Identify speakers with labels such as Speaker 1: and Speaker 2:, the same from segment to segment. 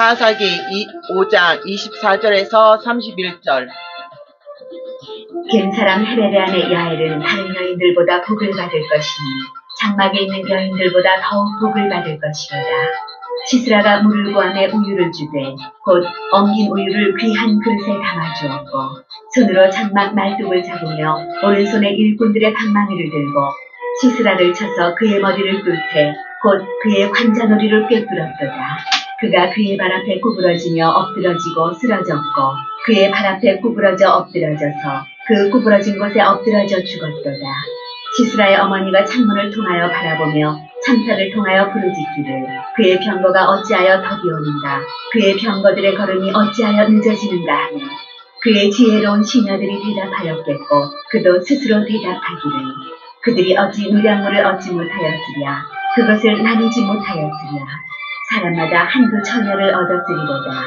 Speaker 1: 사사기 5장 24절에서 31절.
Speaker 2: 겐 사람 헤베르 아내 야엘은 다른 여인들보다 복을 받을 것이니 장막에 있는 여인들보다 더욱 복을 받을 것이로다. 시스라가 물을 구하며 우유를 주되 곧 엉긴 우유를 귀한 그릇에 담아주었고 손으로 장막 말뚝을 잡으며 오른손에 일꾼들의 방망이를 들고 시스라를 쳐서 그의 머리를 뚫되 곧 그의 관자놀이를 꿰뚫었도다. 그가 그의 발 앞에 구부러지며 엎드러지고 쓰러졌고 그의 발 앞에 구부러져 엎드러져서 그 구부러진 곳에 엎드러져 죽었도다. 시스라의 어머니가 창문을 통하여 바라보며 참사를 통하여 부르짖기를 그의 병거가 어찌하여 더디 오는가, 그의 병거들의 걸음이 어찌하여 늦어지는가 하며 그의 지혜로운 시녀들이 대답하였겠고 그도 스스로 대답하기를 그들이 어찌 누량물을 얻지 못하였으랴, 그것을 나누지 못하였으랴. 사람마다 한두 처녀를 얻었으리로다.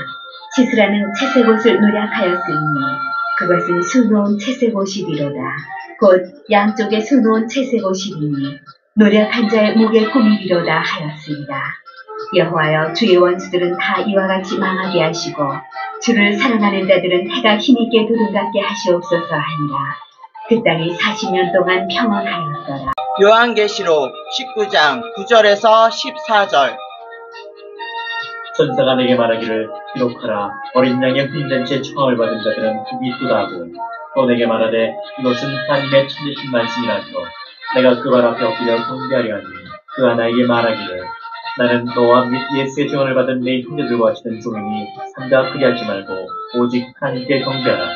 Speaker 2: 시스라는 채색 옷을 누략하였으니 그것은 수놓은 채색 옷이리로다. 곧 양쪽에 수놓은 채색 옷이리니 노력한 자의 목에 꾸미리로다 하였습니다. 여호와여, 주의 원수들은 다 이와 같이 망하게 하시고 주를 사랑하는 자들은 해가 힘있게 두둥갑게 하시옵소서 하니라. 그 땅이 40년 동안 평온하였더라.
Speaker 1: 요한계시록 19장 9절에서 14절.
Speaker 3: 천사가 내게 말하기를 기록하라. 어린 양의 혼된 채 청함을 받은 자들은 복이 있도다 하고 또 내게 말하되 이것은 하나님의 참되신 말씀이라서 내가 그 발 앞에 엎드려 경배하려 하니 그가 나에게 말하기를 나는 너와 및 예수의 증언을 받은 내 형제들과 같이는 종이니 삼가 그리하지 말고 오직 하나님께 경배하라.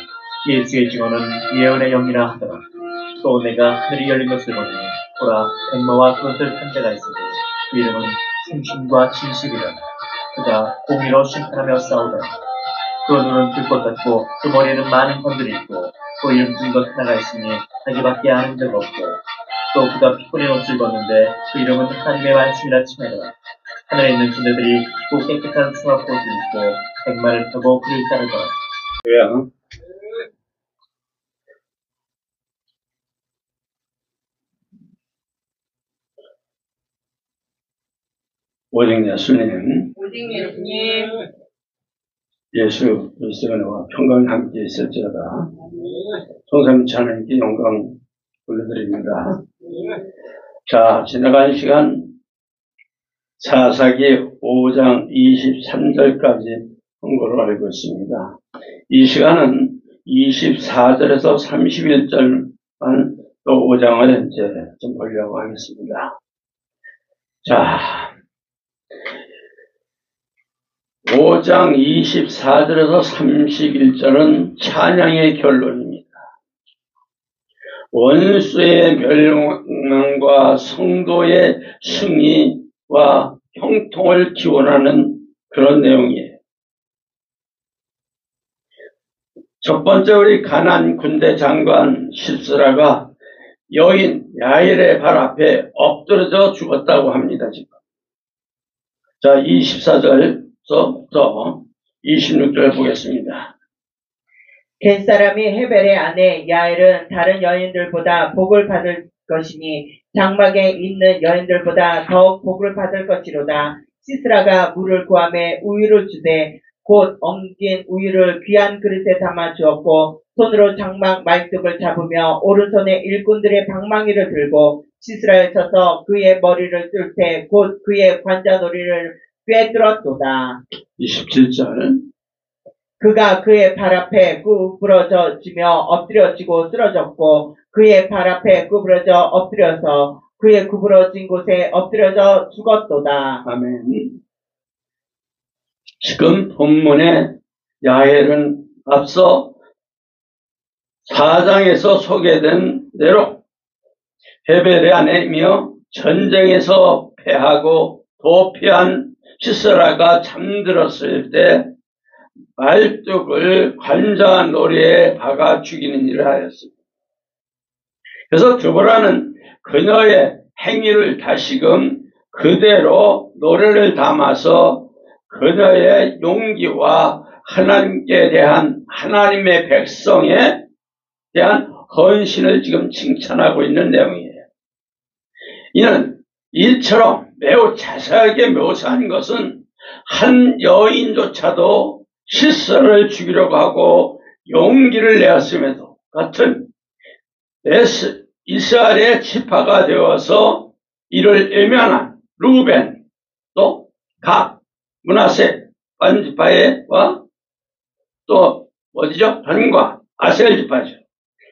Speaker 3: 예수의 증언은 예언의 영이라 하더라. 또 내가 하늘이 열린 것을 보니 보라, 백마와 그것을 탄 자가 있으니 그 이름은 충신과 진실이라. 그가 공의로 심판하며 싸우더라. 그 눈은 불꽃 같고 그 머리에는 많은 건들이 있고 또 이름 중인 것 하나가 있으니 자기밖에 아는 적 없고 또 그가 피뿌린 옷을 입었는데 그 이름은 하나님의 말씀이라 칭하더라. 하늘에 있는 존재들이 또 깨끗한 수학꽃을 입고 백마를 타고 그를 따르더라.
Speaker 4: 왜요? 오직 예수님, 예수 그리스도와 평강이 함께 있을지어다. 성삼위치 하나님께 영광 올려드립니다. 자, 지나간 시간 사사기 5장 23절까지 한 걸로 알고 있습니다. 이 시간은 24절에서 31절만 또 5장을 이제 좀 보려고 하겠습니다. 자, 5장 24절에서 31절은 찬양의 결론입니다. 원수의 멸망과 성도의 승리와 형통을 기원하는 그런 내용이에요. 첫 번째 우리 가나안 군대 장관 시스라가 여인 야엘의 발 앞에 엎드러져 죽었다고 합니다. 지금. 자, 24절부터 26절 보겠습니다.
Speaker 1: 겐 사람이 헤벨의 아내 야엘은 다른 여인들보다 복을 받을 것이니 장막에 있는 여인들보다 더욱 복을 받을 것이로다. 시스라가 물을 구하며 우유를 주되 곧 엉긴 우유를 귀한 그릇에 담아 주었고 손으로 장막 말뚝을 잡으며 오른손에 일꾼들의 방망이를 들고 시스라에 쳐서 그의 머리를 뚫되 곧 그의 관자놀이를 꿰뚫었도다.
Speaker 4: 27절.
Speaker 1: 그가 그의 발 앞에 구부러져지며 엎드려지고 쓰러졌고 그의 발 앞에 구부러져 엎드려서 그의 구부러진 곳에 엎드려져 죽었도다.
Speaker 4: 아멘. 지금 본문의 야엘은 앞서 4장에서 소개된 대로 헤벨의 아내이며 전쟁에서 패하고 도피한 시스라가 잠들었을 때 말뚝을 관자놀이에 박아 죽이는 일을 하였습니다. 그래서 드보라는 그녀의 행위를 다시금 그대로 노래를 담아서 그녀의 용기와 하나님께 대한 하나님의 백성에 대한 헌신을 지금 칭찬하고 있는 내용이에요. 이는 이처럼 매우 자세하게 묘사한 것은 한 여인조차도 시스라를 죽이려고 하고 용기를 내었음에도 같은 이스라엘의 지파가 되어서 이를 외면한 루벤 또 각 므낫세 반지파와 또 어디죠? 단과 아셀 지파죠.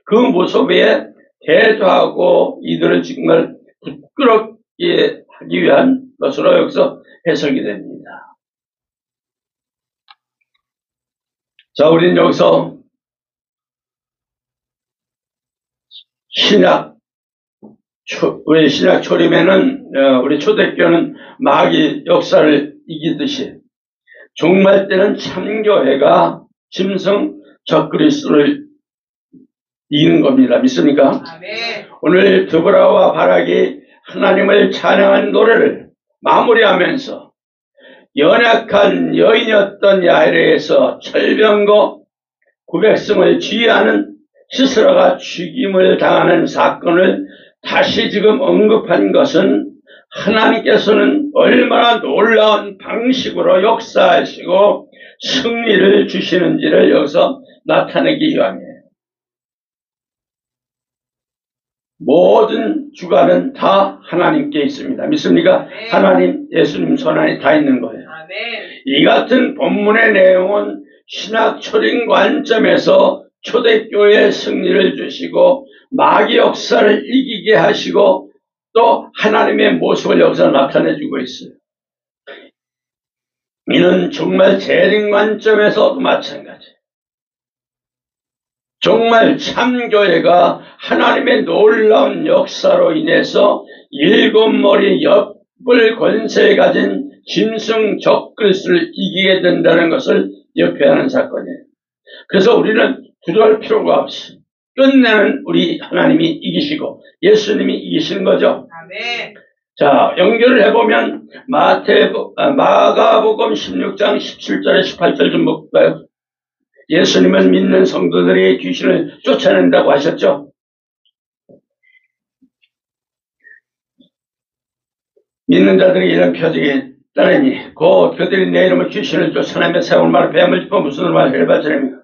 Speaker 4: 그 모습에 대조하고 이들을 정말 부끄럽게 하기 위한 것으로 여기서 해석이 됩니다. 자, 우리는 여기서 우리 신약 초림에는 우리 초대교는 마귀 역사를 이기듯이 종말 때는 참교회가 짐승 적그리스도를 이기는 겁니다. 믿습니까?
Speaker 1: 아멘.
Speaker 4: 오늘 드보라와 바락이 하나님을 찬양한 노래를 마무리하면서 연약한 여인이었던 야엘에서 철병거 900성을 지휘하는 시스라가 죽임을 당하는 사건을 다시 지금 언급한 것은 하나님께서는 얼마나 놀라운 방식으로 역사하시고 승리를 주시는지를 여기서 나타내기 위함이에요. 모든 주관은 다 하나님께 있습니다. 믿습니까?
Speaker 1: 아멘.
Speaker 4: 하나님, 예수님 손 안에 다 있는 거예요.
Speaker 1: 아멘.
Speaker 4: 이 같은 본문의 내용은 신학 초림 관점에서 초대교회의 승리를 주시고 마귀 역사를 이기게 하시고 또 하나님의 모습을 여기서 나타내주고 있어요. 이는 정말 재림 관점에서도 마찬가지예요. 정말 참교회가 하나님의 놀라운 역사로 인해서 일곱 머리 엿불 권세에 가진 짐승 적그리스도를 이기게 된다는 것을 역회하는 사건이에요. 그래서 우리는 두려울 필요가 없이 끝내는 우리 하나님이 이기시고 예수님이 이기시는 거죠.
Speaker 1: 아멘.
Speaker 4: 자, 연결을 해보면 마가복음 16장 17절에 18절 좀 볼까요? 예수님은 믿는 성도들이 귀신을 쫓아낸다고 하셨죠. 믿는 자들이 이런 표적이 따르니 곧 그들이 내 이름으로 귀신을 쫓아내며 세월마다 뱀을 짚어 무슨 말을 해봤자랍니까?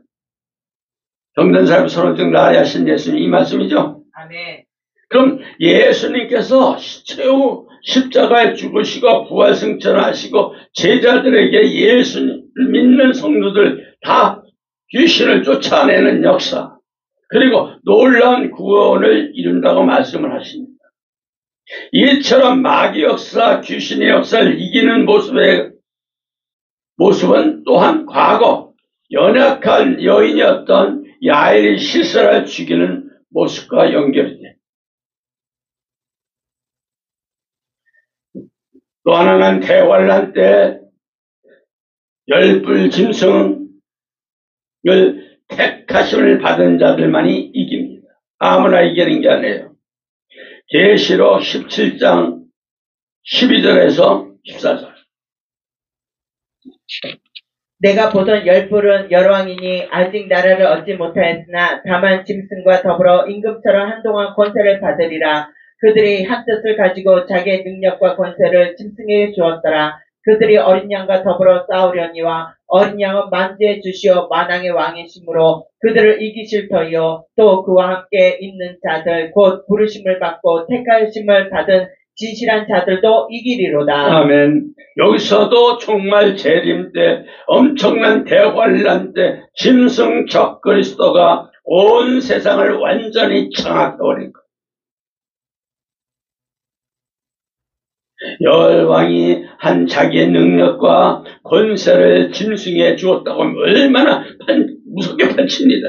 Speaker 4: 병든 사람 서로 등 나으리 하신 예수님 이 말씀이죠.
Speaker 1: 아멘.
Speaker 4: 그럼 예수님께서 최후 십자가에 죽으시고 부활승천하시고 제자들에게 예수님을 믿는 성도들 다 귀신을 쫓아내는 역사 그리고 놀라운 구원을 이룬다고 말씀을 하십니다. 이처럼 마귀 역사, 귀신의 역사를 이기는 모습은 또한 과거 연약한 여인이었던 야엘이 시스라를 죽이는 모습과 연결이 돼. 또 하나는 대환란 때 열불 짐승을 택하심을 받은 자들만이 이깁니다. 아무나 이기는 게 아니에요. 계시록 17장 12절에서 14절.
Speaker 1: 내가 보던 열불은 열왕이니 아직 나라를 얻지 못하였으나 다만 짐승과 더불어 임금처럼 한동안 권세를 받으리라. 그들이 한 뜻을 가지고 자기의 능력과 권세를 짐승에게 주었더라. 그들이 어린 양과 더불어 싸우려니와 어린 양은 만주의 주시오 만왕의 왕이시므로 그들을 이기실 터이요 또 그와 함께 있는 자들 곧 부르심을 받고 택하심을 받은 진실한 자들도 이기리로다.
Speaker 4: 아멘. 여기서도 정말 재림 때 엄청난 대환란 때 짐승 적그리스도가 온 세상을 완전히 장악해버린 것. 열왕이 한 자기의 능력과 권세를 짐승에 주었다고 하면 얼마나 무섭게 판칩니다.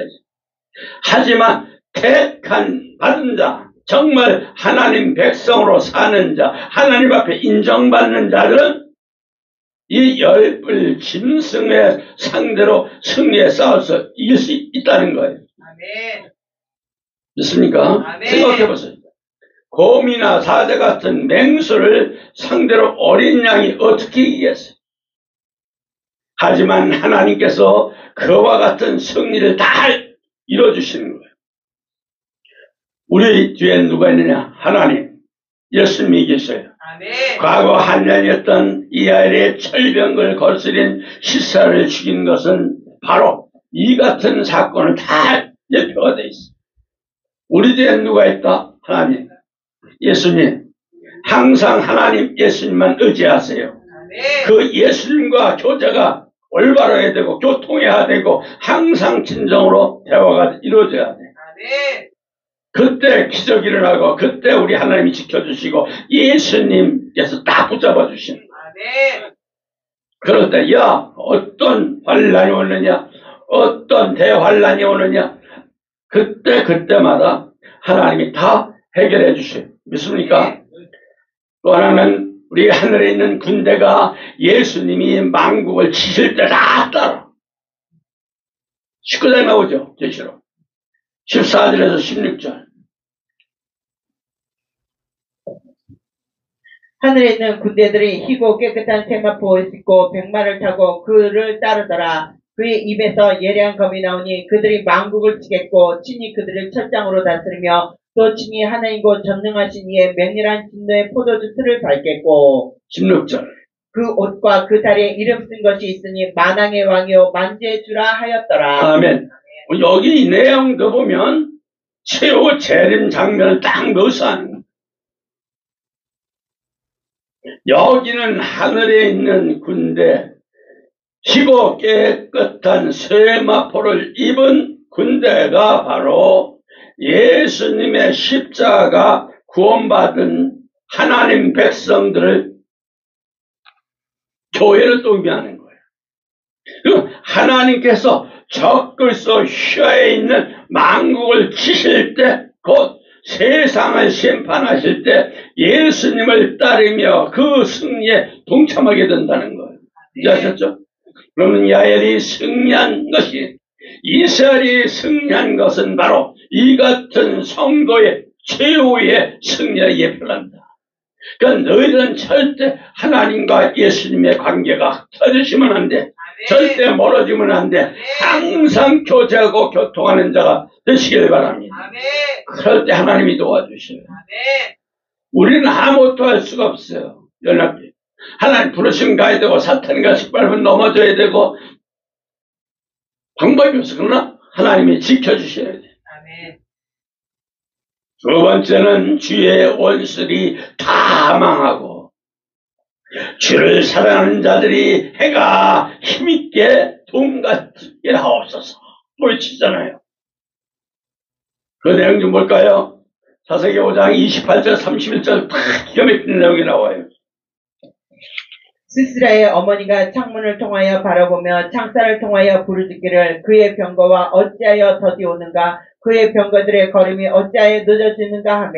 Speaker 4: 하지만 택한 받은 자 정말 하나님 백성으로 사는 자 하나님 앞에 인정받는 자들은 이 열불 짐승의 상대로 승리에 싸워서 이길 수 있다는 거예요.
Speaker 1: 아멘.
Speaker 4: 믿습니까?
Speaker 1: 아멘.
Speaker 4: 생각해보세요. 곰이나 사자 같은 맹수를 상대로 어린 양이 어떻게 이기겠어요? 하지만 하나님께서 그와 같은 승리를 다 이뤄주시는 거예요. 우리 뒤에 누가 있느냐? 하나님, 예수님이 계셔요.
Speaker 1: 아멘.
Speaker 4: 과거 한년이었던 이스라엘의 철병을 거스린 시사를 죽인 것은 바로 이 같은 사건을 다 예표가 돼 있어. 우리 뒤에 누가 있다? 하나님, 예수님. 항상 하나님, 예수님만 의지하세요.
Speaker 1: 아멘.
Speaker 4: 그 예수님과 교제가 올바라야 되고 교통해야 되고 항상 진정으로 대화가 이루어져야 돼.
Speaker 1: 아멘.
Speaker 4: 그때 기적이 일어나고 그때 우리 하나님이 지켜주시고 예수님께서 딱 붙잡아 주시는 거예요.
Speaker 1: 아멘.
Speaker 4: 그럴 때 야, 어떤 환란이 오느냐, 어떤 대환란이 오느냐, 그때마다 하나님이 다 해결해 주셔요. 믿습니까? 또 하나는 우리 하늘에 있는 군대가 예수님이 만국을 치실 때 다 따라. 19장 나오죠, 계시록. 14절에서 16절.
Speaker 1: 하늘에 있는 군대들이 희고 깨끗한 세마포를 싣고 백마를 타고 그를 따르더라. 그의 입에서 예리한 검이 나오니 그들이 만국을 치겠고 친히 그들을 철장으로 다스리며 또 친히 하나님고 전능하신 이의 맹렬한 진노의 포도주 틀을 밟겠고
Speaker 4: 16절.
Speaker 1: 그 옷과 그 다리에 이름 쓴 것이 있으니 만왕의 왕이요 만주의 주라 하였더라.
Speaker 4: 아멘. 여기 이 내용도 보면 최후 재림 장면을 딱 묘사하는 거예요. 여기는 하늘에 있는 군대, 희고 깨끗한 쇠마포를 입은 군대가 바로 예수님의 십자가 구원받은 하나님 백성들을 교회를 또 의미하는 거예요. 그리고 하나님께서 적글소 휘하에 있는 만국을 치실 때, 곧 세상을 심판하실 때 예수님을 따르며 그 승리에 동참하게 된다는 거예요. 이해하셨죠? 그러면 야엘이 승리한 것이, 이스라엘이 승리한 것은 바로 이 같은 성도의 최후의 승리에 예표한다. 그러니까 너희들은 절대 하나님과 예수님의 관계가 터지시면 안 돼. 절대 멀어지면 안 돼. 항상 교제하고 교통하는 자가 되시길 바랍니다. 그럴 때 하나님이 도와주셔요. 우리는 아무것도 할 수가 없어요. 연합이. 하나님 부르시면 가야 되고 사탄과 식밟으면 넘어져야 되고 방법이 없어. 그러나 하나님이 지켜주셔야 돼. 두 번째는 주의 원수들이 다 망하고 주를 사랑하는 자들이 해가 힘있게 돈같게 하옵소서 외치잖아요. 그 내용 좀 볼까요? 사사기 5장 28절 31절 다 기가 막히는 내용이 나와요.
Speaker 1: 시스라의 어머니가 창문을 통하여 바라보며 창살을 통하여 부르짖기를 그의 병거와 어찌하여 더디 오는가, 그의 병거들의 걸음이 어찌하여 늦어지는가 하며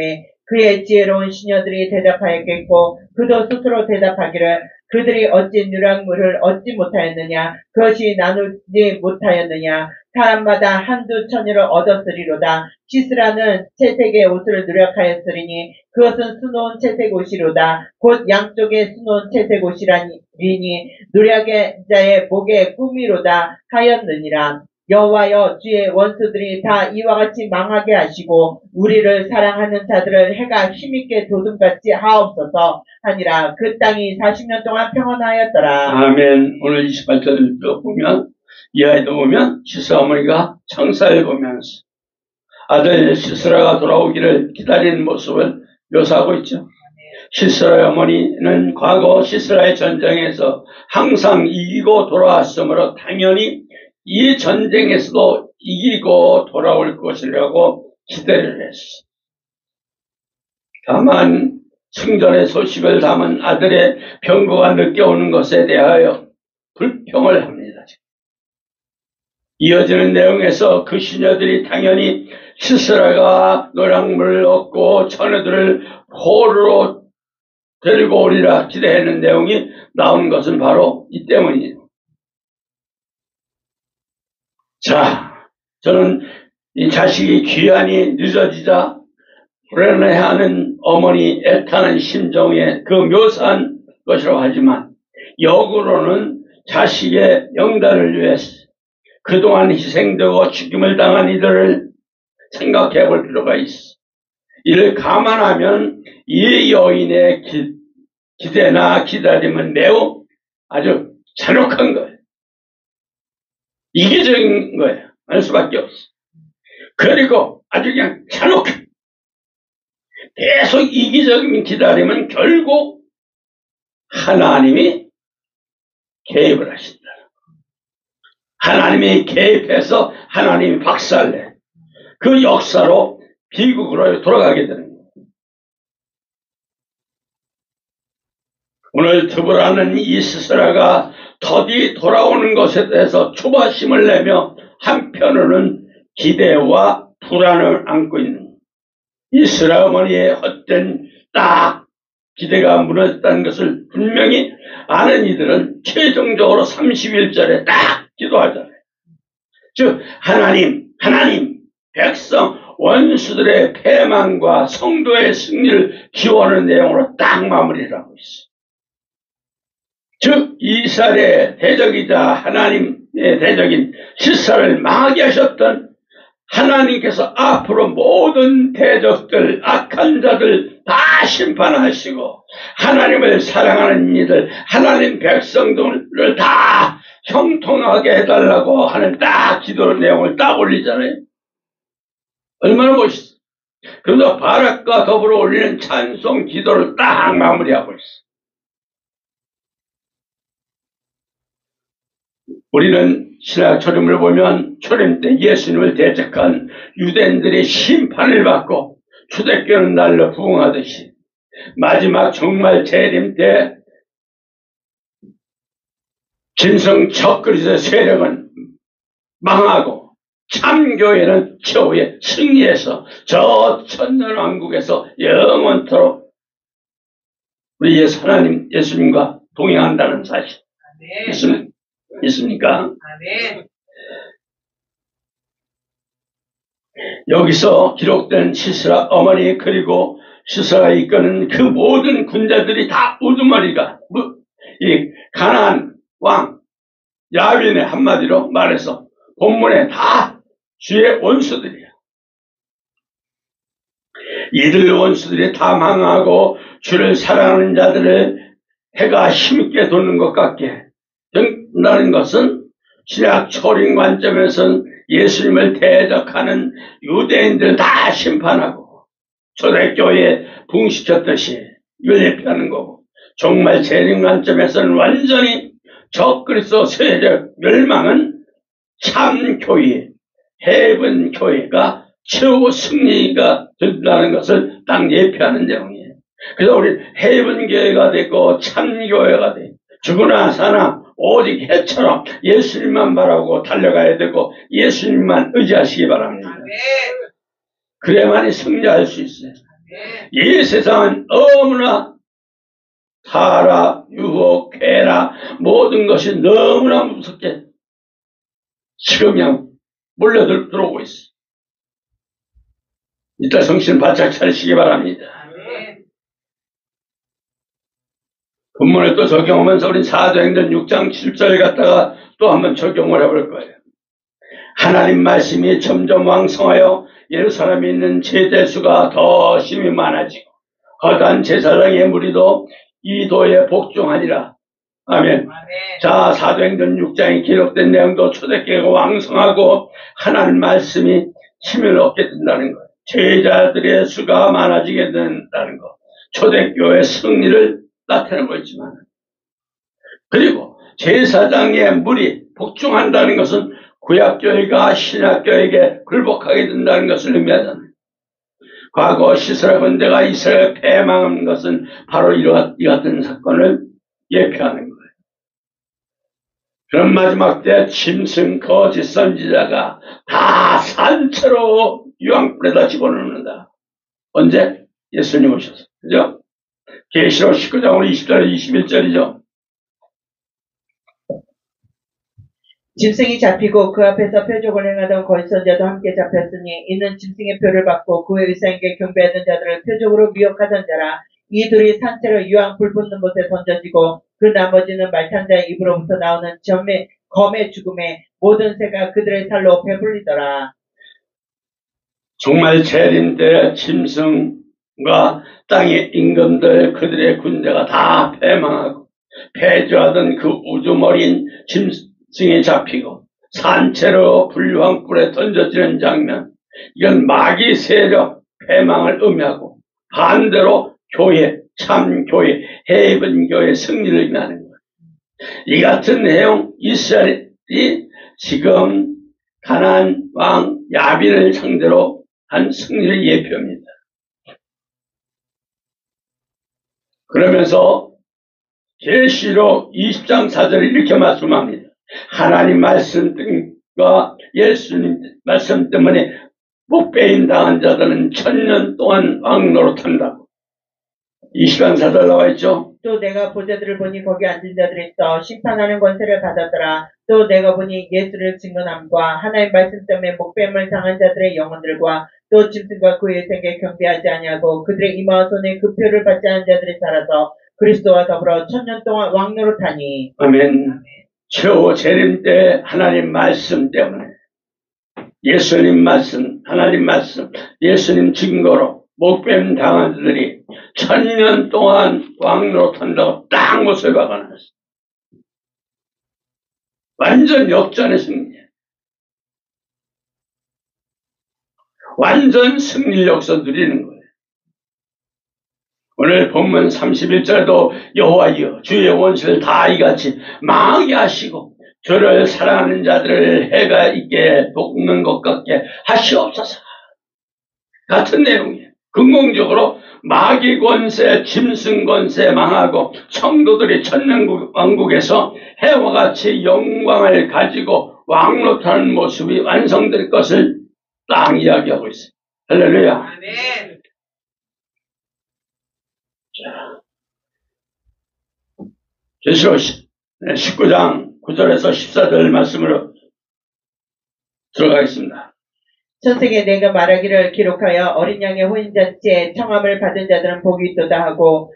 Speaker 1: 그의 지혜로운 시녀들이 대답하였겠고 그도 스스로 대답하기를 그들이 어찌 누락물을 얻지 못하였느냐, 그것이 나누지 못하였느냐, 사람마다 한두 천여를 얻었으리로다. 시스라는 채색의 옷을 누락하였으리니 그것은 수놓은 채색 옷이로다. 곧 양쪽에 수놓은 채색 옷이라니 누락의 자의 목의 꿈이로다 하였느니라. 여호와여, 주의 원수들이 다 이와 같이 망하게 하시고 우리를 사랑하는 자들을 해가 힘있게 도둑같이 하옵소서 하니라. 그 땅이 40년 동안 평안하였더라.
Speaker 4: 아멘. 오늘 28절도 보면 이 아이도 보면 시스라 어머니가 창사를 보면서 아들 시스라가 돌아오기를 기다리는 모습을 묘사하고 있죠. 시스라의 어머니는 과거 시스라의 전쟁에서 항상 이기고 돌아왔으므로 당연히 이 전쟁에서도 이기고 돌아올 것이라고 기대를 했어. 다만 승전의 소식을 담은 아들의 병거가 늦게 오는 것에 대하여 불평을 합니다. 이어지는 내용에서 그 시녀들이 당연히 시스라가 노량물을 얻고 처녀들을 포로로 데리고 오리라 기대하는 내용이 나온 것은 바로 이 때문이에요. 자, 저는 이 자식이 귀환이 늦어지자 불안해하는 어머니 애타는 심정에 그 묘사한 것이라고 하지만 역으로는 자식의 영달을 위해서 그동안 희생되고 죽임을 당한 이들을 생각해 볼 필요가 있어. 이를 감안하면 이 여인의 기대나 기다림은 매우 아주 잔혹한 거예요. 이기적인 거예요. 할 수밖에 없어. 그리고 아주 그냥 잔혹해. 계속 이기적인 기다림은 결국 하나님이 개입을 하신다. 하나님이 개입해서 하나님이 박살내. 그 역사로 비극으로 돌아가게 되는 거예요. 오늘 드보라는 이 시스라가 더디 돌아오는 것에 대해서 초바심을 내며 한편으로는 기대와 불안을 안고 있는 이스라 어머니의 헛된 딱 기대가 무너졌다는 것을 분명히 아는 이들은 최종적으로 31절에 딱 기도하잖아요. 즉 하나님 백성 원수들의 패망과 성도의 승리를 기원하는 내용으로 딱 마무리를 하고 있어요. 즉 이스라엘의 대적이자 하나님의 대적인 시사를 망하게 하셨던 하나님께서 앞으로 모든 대적들, 악한 자들 다 심판하시고 하나님을 사랑하는 이들, 하나님 백성들을 다 형통하게 해달라고 하는 딱 기도의 내용을 딱 올리잖아요. 얼마나 멋있어. 그래서 바락과 더불어 올리는 찬송 기도를 딱 마무리하고 있어. 우리는 신약 초림을 보면 초림 때 예수님을 대적한 유대인들의 심판을 받고 초대교회는 날로 부흥하듯이 마지막 정말 재림 때 진성 적그리스도의 세력은 망하고 참교회는 최후에 승리해서 저 천년왕국에서 영원토록 우리 예수 하나님 예수님과 동행한다는 사실 있습니까?
Speaker 1: 아멘.
Speaker 4: 여기서 기록된 시스라 어머니 그리고 시스라가 이끄는 그 모든 군자들이 다 우두머리가 이 가나안 왕 야윈의 한마디로 말해서 본문에 다 주의 원수들이야. 이들 원수들이 다 망하고 주를 사랑하는 자들을 해가 힘있게 도는 것 같게 된다는 것은 신약 초림 관점에서는 예수님을 대적하는 유대인들 다 심판하고 초대교회에 붕시켰듯이 이걸 예표하는 거고, 정말 재림 관점에서는 완전히 적그리스도 세력 멸망은 참교회, 해븐교회가 최후 승리가 된다는 것을 딱 예표하는 내용이에요. 그래서 우리 해븐교회가 되고 참교회가 되고 죽으나 사나 오직 해처럼 예수님만 바라고 달려가야 되고 예수님만 의지하시기 바랍니다. 그래야만이 승리할 수 있어요. 이 세상은 너무나 타락, 유혹, 쾌락 모든 것이 너무나 무섭게 지금 그냥 몰려들어오고 있어요. 이따 정신 바짝 차리시기 바랍니다. 본문에 또 적용하면서 우린 사도행전 6장 7절 갖다가 또 한번 적용을 해볼 거예요. 하나님 말씀이 점점 왕성하여 예루살렘에 있는 제대수가 더 심히 많아지고 거단 제사장의 무리도 이 도에 복종하니라. 아멘. 자, 사도행전 6장에 기록된 내용도 초대교회가 왕성하고 하나님 말씀이 힘을 얻게 된다는 것, 제자들의 수가 많아지게 된다는 것, 초대교회의 승리를 나타내고 있지만, 그리고 제사장의 무리 복종한다는 것은 구약교회가 신약교회에게 굴복하게 된다는 것을 의미하잖아요. 과거 시스라 군대가 이스라엘 패망한 것은 바로 이 같은 사건을 예표하는 거예요. 그런 마지막 때 짐승 거짓 선지자가 다 산채로 유황불에다 집어넣는다. 언제? 예수님 오셔서. 그죠? 계시록 19장 20절 21절이죠.
Speaker 1: 짐승이 잡히고 그 앞에서 표적을 행하던 거짓 선지자도 함께 잡혔으니 이는 짐승의 표를 받고 그의 의사에게 경배하던 자들을 표적으로 미혹하던 자라. 이 둘이 산채로 유황 불 붙는 곳에 던져지고 그 나머지는 말탄 자의 입으로부터 나오는 검의 죽음에 모든 새가 그들의 살로 배불리더라.
Speaker 4: 정말 재림 때 짐승 땅의 임금들 그들의 군대가 다 패망하고 패주하던 그 우주머리인 짐승에 잡히고 산채로 불황불에 던져지는 장면, 이건 마귀 세력 패망을 의미하고 반대로 교회, 참 교회, 해븐 교회 승리를 의미하는 거예요. 이 같은 내용, 이스라엘이 지금 가나안 왕 야빈을 상대로 한 승리를 예표합니다. 그러면서 계시록 20장 4절을 이렇게 말씀합니다. 하나님 말씀과 예수님 말씀 때문에 목배임 당한 자들은 1000년 동안 왕노릇한다고. 20장 4절 나와 있죠.
Speaker 1: 또 내가 보자들을 보니 거기 앉은 자들이 있어 심판하는 권세를 받았더라. 또 내가 보니 예수를 증언함과 하나님 말씀 때문에 목배임을 당한 자들의 영혼들과 또 짐승과 그의 생에 경배하지 아니하고 그들의 이마와 손에 그 표를 받지 않은 자들이 살아서 그리스도와 더불어 1000년 동안 왕노릇하니.
Speaker 4: 아멘. 최후 재림 때 하나님 말씀 때문에, 예수님 말씀, 하나님 말씀, 예수님 증거로 목뱀 당한 자들이 1000년 동안 왕노릇한다고 딱 못을 박아놨어. 완전 역전의 승리. 완전 승리 역사 누리는 거예요. 오늘 본문 31절도 여호와여 주의 원수를 다 이같이 망하게 하시고 주를 사랑하는 자들을 해가 있게 돕는 것 같게 하시옵소서. 같은 내용이에요. 근본적으로 마귀 권세, 짐승 권세 망하고 성도들이 천년왕국에서 해와 같이 영광을 가지고 왕노릇하는 모습이 완성될 것을 딱 이야기하고 있어요. 할렐루야.
Speaker 1: 아멘.
Speaker 4: 계시록 19장 9절에서 14절 말씀으로 들어가겠습니다.
Speaker 1: 천세에 내가 말하기를 기록하여 어린 양의 혼인잔치에 청함을 받은 자들은 복이 있도다 하고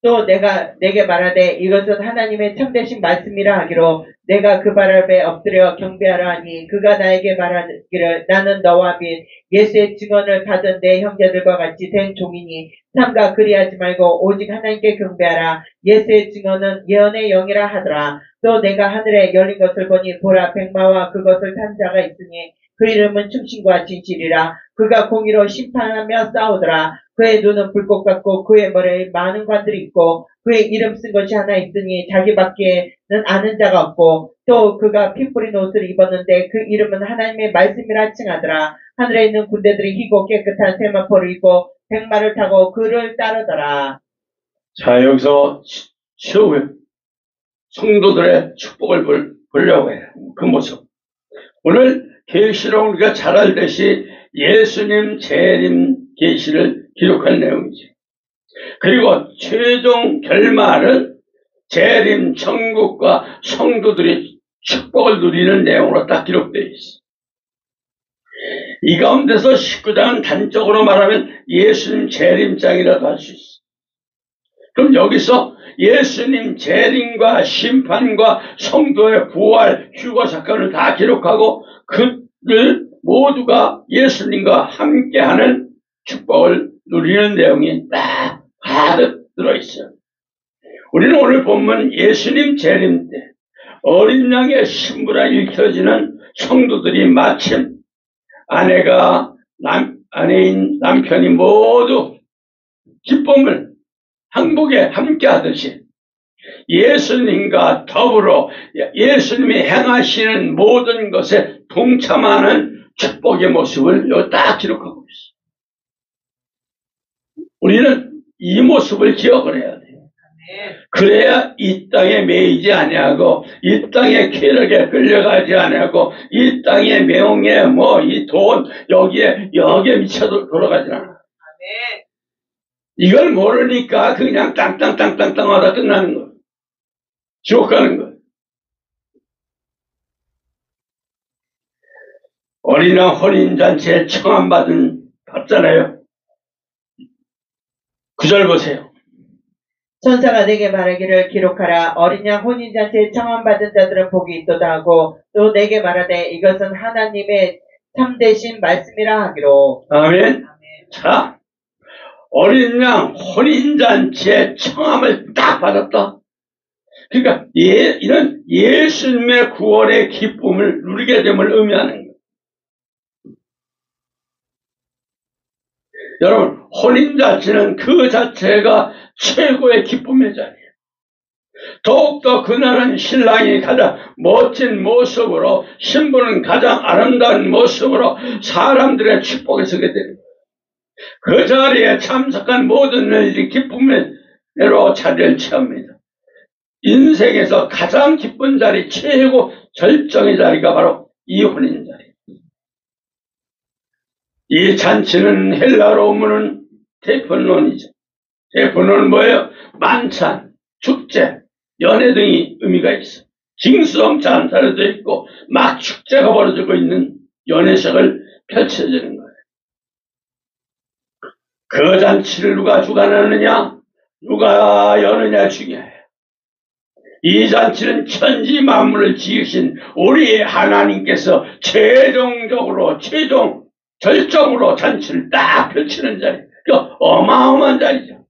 Speaker 1: 또 내가 내게 말하되 이것은 하나님의 참되신 말씀이라 하기로 내가 그 발 앞에 엎드려 경배하라 하니 그가 나에게 말하기를 나는 너와 및 예수의 증언을 받은 내 형제들과 같이 된 종이니 삼가 그리하지 말고 오직 하나님께 경배하라. 예수의 증언은 예언의 영이라 하더라. 또 내가 하늘에 열린 것을 보니 보라 백마와 그것을 탄 자가 있으니 그 이름은 충신과 진실이라. 그가 공의로 심판하며 싸우더라. 그의 눈은 불꽃 같고 그의 머리에 많은 관들이 있고 그의 이름 쓴 것이 하나 있으니 자기밖에는 아는 자가 없고 또 그가 피 뿌린 옷을 입었는데 그 이름은 하나님의 말씀이라 칭하더라. 하늘에 있는 군대들이 희고 깨끗한 세마포를 입고 백마를 타고 그를 따르더라.
Speaker 4: 자, 여기서 최후의 성도들의 축복을 보려고 해요. 그 모습. 오늘 계시록 우리가 잘 알듯이 예수님 재림 계시를 기록한 내용이지. 그리고 최종 결말은 재림 천국과 성도들이 축복을 누리는 내용으로 딱 기록되어 있어. 이 가운데서 19장은 단적으로 말하면 예수님 재림장이라도 할 수 있어. 그럼 여기서 예수님 재림과 심판과 성도의 부활, 휴거 사건을 다 기록하고 그들 모두가 예수님과 함께하는 축복을 누리는 내용이 딱 가득 들어있어요. 우리는 오늘 본문 예수님 재림 때 어린 양의 신부라 일컬어지는 성도들이 마침 아내인 남편이 모두 기쁨을 행복에 함께 하듯이 예수님과 더불어 예수님이 행하시는 모든 것에 동참하는 축복의 모습을 여기 딱 기록하고 있어요. 우리는 이 모습을 기억을 해야 돼요. 그래야 이 땅에 매이지 아니하고 이 땅의 쾌락에 끌려가지 아니하고 이 땅의 명예 이 돈 여기에 미쳐 돌아가지 않아. 이걸 모르니까 그냥 땅땅땅땅땅 하다 끝나는 거예요. 지옥 가는 거예요. 어린양 혼인잔치에 청함받은 봤잖아요. 그 절 보세요.
Speaker 1: 천사가 내게 말하기를 기록하라. 어린 양 혼인잔치에 청함받은 자들은 복이 있도다 하고 또 내게 말하되 이것은 하나님의 참되신 말씀이라 하기로.
Speaker 4: 아멘. 자, 어린 양 혼인잔치의 청함을 딱 받았다. 그러니까 이런 예수님의 구원의 기쁨을 누리게 됨을 의미하는 거예요. 여러분, 혼인잔치는 그 자체가 최고의 기쁨의 자리예요. 더욱더 그날은 신랑이 가장 멋진 모습으로, 신부는 가장 아름다운 모습으로 사람들의 축복에 서게 됩니다. 그 자리에 참석한 모든 일이 기쁨으로 자리를 채웁니다. 인생에서 가장 기쁜 자리, 최고 절정의 자리가 바로 이 혼인 자리. 이 잔치는 헬라로 문은 데프논이죠. 데프논은 뭐예요? 만찬, 축제, 연회 등이 의미가 있어. 징수동찬 사례도 있고 막 축제가 벌어지고 있는 연회식을 펼쳐지는 거예요. 그 잔치를 누가 주관하느냐, 누가 여느냐 중요해요. 이 잔치는 천지 만물을 지으신 우리 하나님께서 절정으로 잔치를 딱 펼치는 자리. 그 어마어마한 자리죠.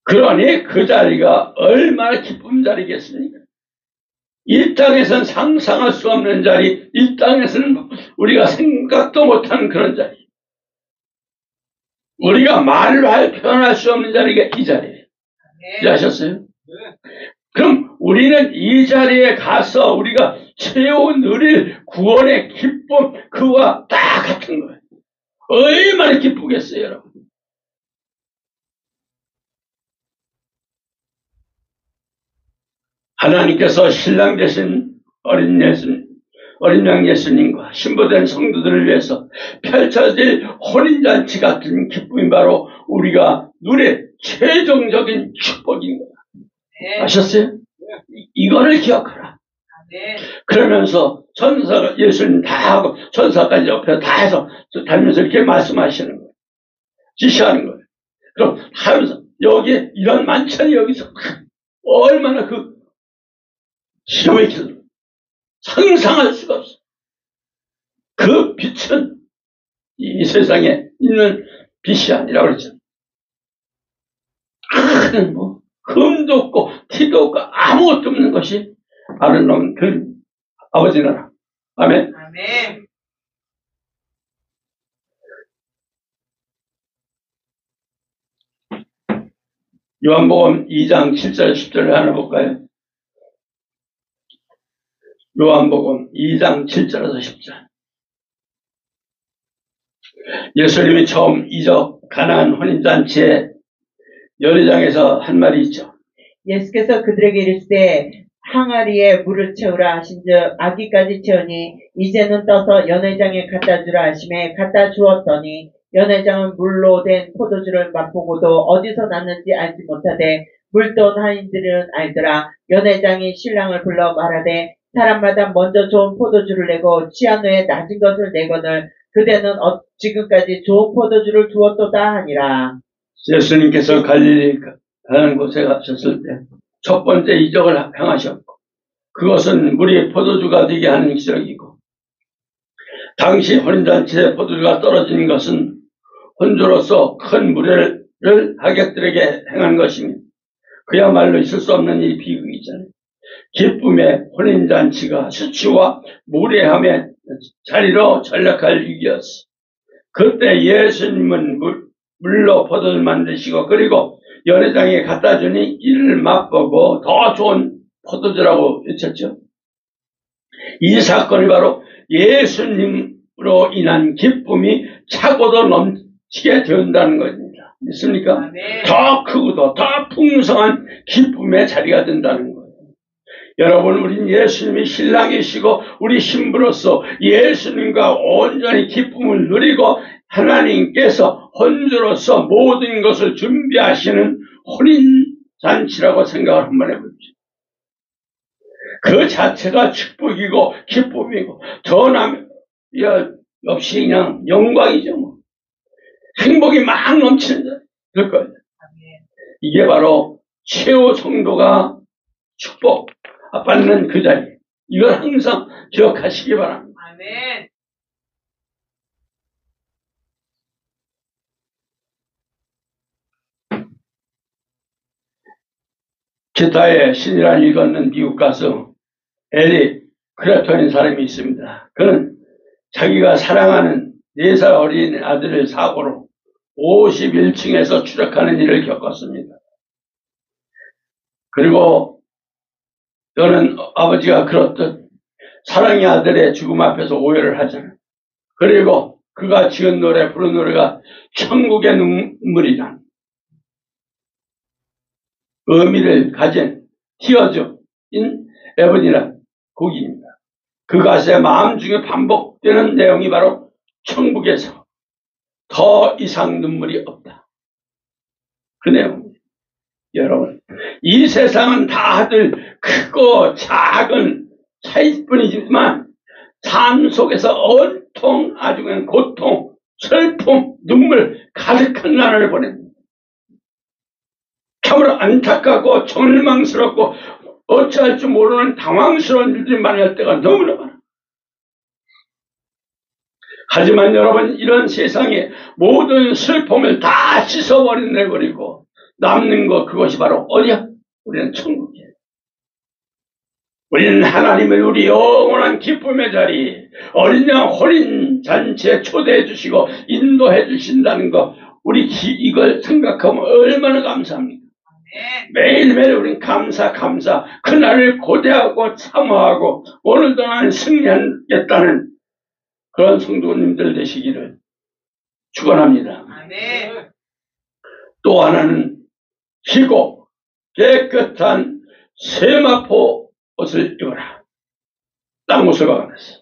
Speaker 4: 그러니 그 자리가 얼마나 기쁜 자리겠습니까? 이 땅에서는 상상할 수 없는 자리, 이 땅에서는 우리가 생각도 못하는 그런 자리. 우리가 말로 표현할 수 없는 자리가 이 자리예요. 이해하셨어요? 그럼 우리는 이 자리에 가서 우리가 최후 누릴 구원의 기쁨, 그와 딱 같은 거예요. 얼마나 기쁘겠어요, 여러분. 하나님께서 신랑 되신 어린 양 예수님과 신부된 성도들을 위해서 펼쳐질 혼인잔치 같은 기쁨이 바로 우리가 누릴 최종적인 축복인 거야. 아셨어요? 이거를 기억하라. 그러면서 천사가 예수님 다 하고 천사까지 옆에 다 해서 다니면서 이렇게 말씀하시는 거예요. 지시하는 거예요. 그럼 하면서 여기 이런 만찬이 여기서 얼마나 그 기름의 길 상상할 수가 없어. 그 빛은 이 세상에 있는 빛이 아니라 그러죠. 큰 흠도 없고 티도 없고 아무것도 없는 것이 아름다운 그 아버지 나라. 아멘.
Speaker 1: 아멘.
Speaker 4: 요한복음 2장 7절 10절을 하나 볼까요? 요한복음 2장 7절에서 10절. 예수님이 처음 이적 가나안 혼인잔치에 연회장에서 한 말이 있죠.
Speaker 1: 예수께서 그들에게 이르시되 항아리에 물을 채우라 하신즉 아기까지 채우니 이제는 떠서 연회장에 갖다 주라 하심에 갖다 주었더니 연회장은 물로 된 포도주를 맛보고도 어디서 났는지 알지 못하되 물돈 하인들은 알더라. 연회장이 신랑을 불러 말하되 사람마다 먼저 좋은 포도주를 내고 취한 후에 낮은 것을 내거늘 그대는 지금까지 좋은 포도주를 두었도다 하니라.
Speaker 4: 예수님께서 갈릴리 가는 곳에 가셨을 때 첫 번째 이적을 행하셨고 그것은 물이 포도주가 되게 하는 기적이고 당시 혼인잔치에 포도주가 떨어지는 것은 혼주로서 큰 무례를 하객들에게 행한 것이며 그야말로 있을 수 없는 이 비극이잖아요. 기쁨의 혼인잔치가 수치와 무례함의 자리로 전락할 위기였어. 그때 예수님은 물로 포도를 만드시고 그리고 연회장에 갖다 주니 이를 맛보고 더 좋은 포도주라고 외쳤죠. 이 사건이 바로 예수님으로 인한 기쁨이 차고도 넘치게 된다는 것입니다. 믿습니까?
Speaker 1: 네.
Speaker 4: 더 크고도 더 풍성한 기쁨의 자리가 된다는 거예요. 여러분, 우린 예수님이 신랑이시고 우리 신부로서 예수님과 온전히 기쁨을 누리고 하나님께서 혼주로서 모든 것을 준비하시는 혼인잔치라고 생각을 한번 해보죠. 그 자체가 축복이고 기쁨이고 역시 그냥 영광이죠. 뭐. 행복이 막 넘치는 자리. 그럴 거예요. 이게 바로 최후 성도가 축복 받는 그 자리. 이걸 항상 기억하시기 바랍니다.
Speaker 1: 아멘.
Speaker 4: 기타의 신이란 읽었는 미국 가수 에릭 크랩톤인 사람이 있습니다. 그는 자기가 사랑하는 4살 어린 아들을 사고로 51층에서 추락하는 일을 겪었습니다. 그리고 저는 아버지가 그렇듯 사랑의 아들의 죽음 앞에서 오해를 하잖아요. 그리고 그가 지은 노래, 부른 노래가 천국의 눈물이란 의미를 가진 Tears in Heaven이란 곡입니다. 그 가수의 마음 중에 반복되는 내용이 바로 천국에서 더 이상 눈물이 없다. 그 내용입니다. 여러분, 이 세상은 다들 크고 작은 차이일 뿐이지만 삶 속에서 온통 아주 그냥 고통, 슬픔, 눈물 가득한 나날을 보냅니다. 참으로 안타깝고 절망스럽고 어찌할 줄 모르는 당황스러운 일들이 만날 때가 너무나 많아. 하지만 여러분, 이런 세상에 모든 슬픔을 다 씻어버리고 남는 것, 그것이 바로 어디야? 우리는 천국이에요. 우리는 하나님을 우리 영원한 기쁨의 자리, 어린 양 혼인 잔치에 초대해 주시고 인도해 주신다는 것, 우리 이걸 생각하면 얼마나 감사합니까? 매일매일 우린 감사, 그날을 고대하고 사모하고 오늘도 나는 승리하겠다는 그런 성도님들 되시기를 축원합니다. 또 하나는 희고 깨끗한 세마포 옷을 입어라. 딴 옷을 박아놨어.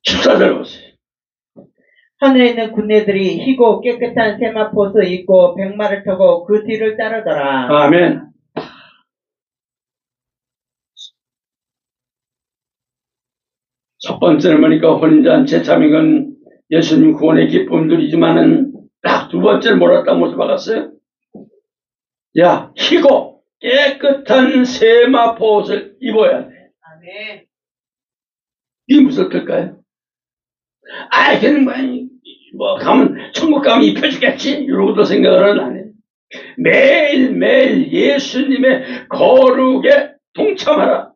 Speaker 4: 14절 보세요.
Speaker 1: 하늘에 있는 군대들이 희고 깨끗한 세마포옷을 입고 백마를 타고 그 뒤를 따르더라.
Speaker 4: 아멘. 첫 번째는 뭐니까 혼인잔치 참인 건 예수님 구원의 기쁨들이지만은 딱 두 번째는 뭐라 딱 못을 박았어요? 야, 희고 깨끗한 세마포 옷을 입어야 돼.
Speaker 1: 아멘.
Speaker 4: 이게 무슨 뜻일까요? 아, 걔는 뭐 가면 천국 가면 입혀주겠지 이러고도 생각을 안 해. 매일매일 예수님의 거룩에 동참하라.